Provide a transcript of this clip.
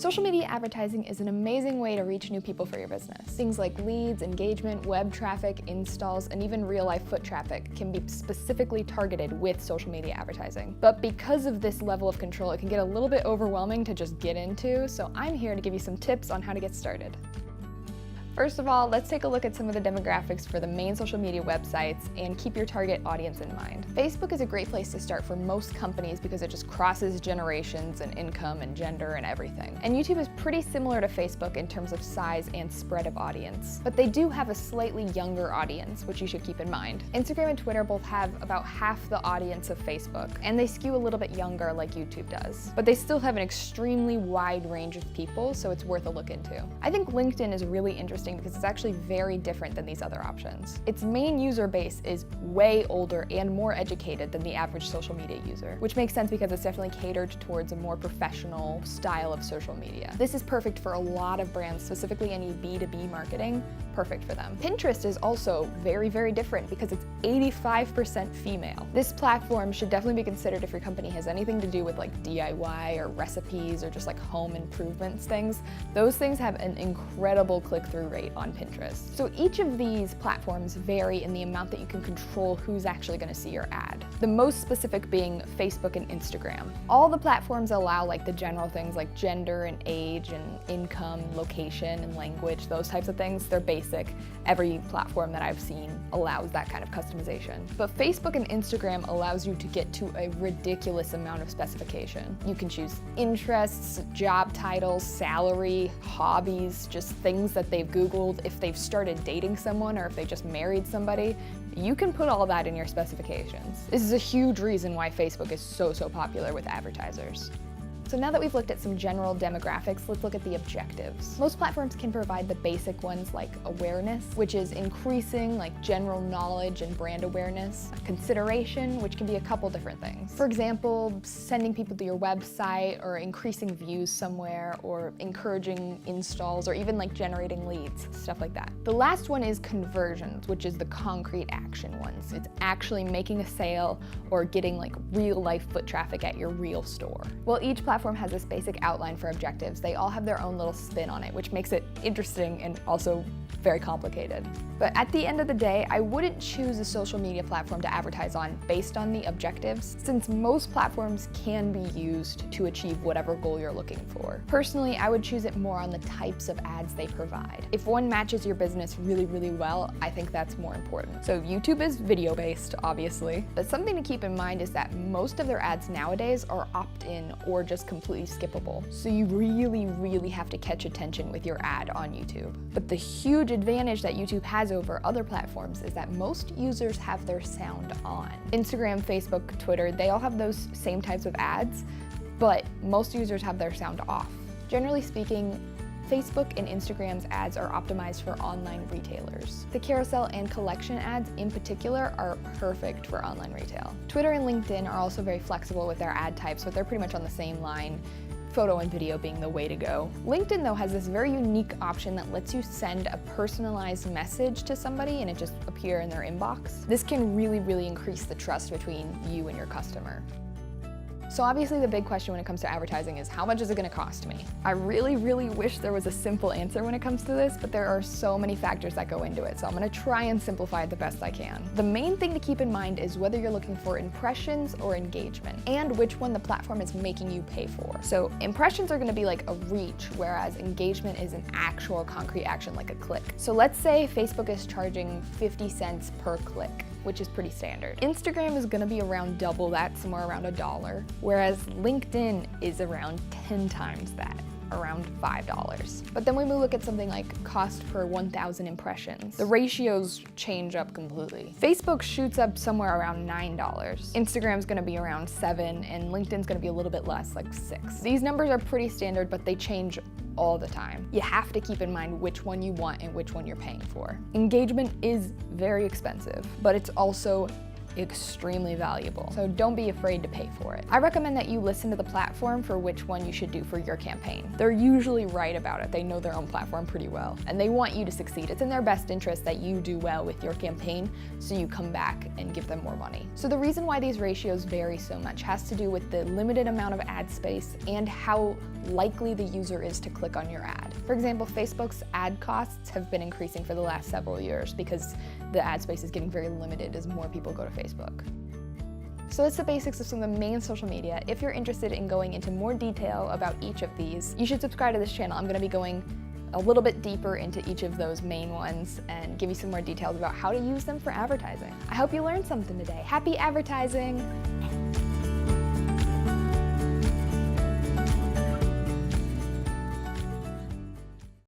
Social media advertising is an amazing way to reach new people for your business. Things like leads, engagement, web traffic, installs, and even real-life foot traffic can be specifically targeted with social media advertising. But because of this level of control, it can get a little bit overwhelming to just get into, so I'm here to give you some tips on how to get started. First of all, let's take a look at some of the demographics for the main social media websites and keep your target audience in mind. Facebook is a great place to start for most companies because it just crosses generations and income and gender and everything. And YouTube is pretty similar to Facebook in terms of size and spread of audience, but they do have a slightly younger audience, which you should keep in mind. Instagram and Twitter both have about half the audience of Facebook, and they skew a little bit younger like YouTube does. But they still have an extremely wide range of people, so it's worth a look into. I think LinkedIn is really interesting because it's actually very different than these other options. Its main user base is way older and more educated than the average social media user, which makes sense because it's definitely catered towards a more professional style of social media. This is perfect for a lot of brands, specifically any B2B marketing, perfect for them. Pinterest is also very, very different because it's 85% female. This platform should definitely be considered if your company has anything to do with like DIY or recipes or just like home improvements things. Those things have an incredible click-through rate on Pinterest. So each of these platforms vary in the amount that you can control who's actually going to see your ad. The most specific being Facebook and Instagram. All the platforms allow like the general things like gender and age and income, location and language, those types of things. They're basic. Every platform that I've seen allows that kind of customization. But Facebook and Instagram allows you to get to a ridiculous amount of specification. You can choose interests, job titles, salary, hobbies, just things that they've Googled, if they've started dating someone or if they just married somebody. You can put all that in your specifications. This is a huge reason why Facebook is so popular with advertisers. So now that we've looked at some general demographics, let's look at the objectives. Most platforms can provide the basic ones like awareness, which is increasing like general knowledge and brand awareness. Consideration, which can be a couple different things. For example, sending people to your website or increasing views somewhere or encouraging installs or even like generating leads, stuff like that. The last one is conversions, which is the concrete action ones. It's actually making a sale or getting like real life foot traffic at your real store. Well, each platform has this basic outline for objectives. They all have their own little spin on it, which makes it interesting and also very complicated. But at the end of the day, I wouldn't choose a social media platform to advertise on based on the objectives, since most platforms can be used to achieve whatever goal you're looking for. Personally, I would choose it more on the types of ads they provide. If one matches your business really, really well, I think that's more important. So YouTube is video-based, obviously, but something to keep in mind is that most of their ads nowadays are opt-in or just completely skippable. So you really have to catch attention with your ad on YouTube. But the huge advantage that YouTube has over other platforms is that most users have their sound on. Instagram, Facebook, Twitter, they all have those same types of ads, but most users have their sound off. Generally speaking, Facebook and Instagram's ads are optimized for online retailers. The carousel and collection ads in particular are perfect for online retail. Twitter and LinkedIn are also very flexible with their ad types, but they're pretty much on the same line, photo and video being the way to go. LinkedIn though has this very unique option that lets you send a personalized message to somebody and it just appear in their inbox. This can really increase the trust between you and your customer. So obviously the big question when it comes to advertising is how much is it going to cost me? I really wish there was a simple answer when it comes to this, but there are so many factors that go into it, so I'm going to try and simplify it the best I can. The main thing to keep in mind is whether you're looking for impressions or engagement, and which one the platform is making you pay for. So impressions are going to be like a reach, whereas engagement is an actual concrete action like a click. So let's say Facebook is charging 50 cents per click, which is pretty standard. Instagram is gonna be around double that, somewhere around $1, whereas LinkedIn is around 10 times that, around $5. But then when we look at something like cost per 1,000 impressions, the ratios change up completely. Facebook shoots up somewhere around $9. Instagram's gonna be around 7, and LinkedIn's gonna be a little bit less, like 6. These numbers are pretty standard, but they change all the time. You have to keep in mind which one you want and which one you're paying for. Engagement is very expensive, but it's also extremely valuable. So don't be afraid to pay for it. I recommend that you listen to the platform for which one you should do for your campaign. They're usually right about it. They know their own platform pretty well, and they want you to succeed. It's in their best interest that you do well with your campaign, so you come back and give them more money. So the reason why these ratios vary so much has to do with the limited amount of ad space and how likely the user is to click on your ad. For example, Facebook's ad costs have been increasing for the last several years because the ad space is getting very limited as more people go to Facebook. So that's the basics of some of the main social media. If you're interested in going into more detail about each of these, you should subscribe to this channel. I'm going to be going a little bit deeper into each of those main ones and give you some more details about how to use them for advertising. I hope you learned something today. Happy advertising!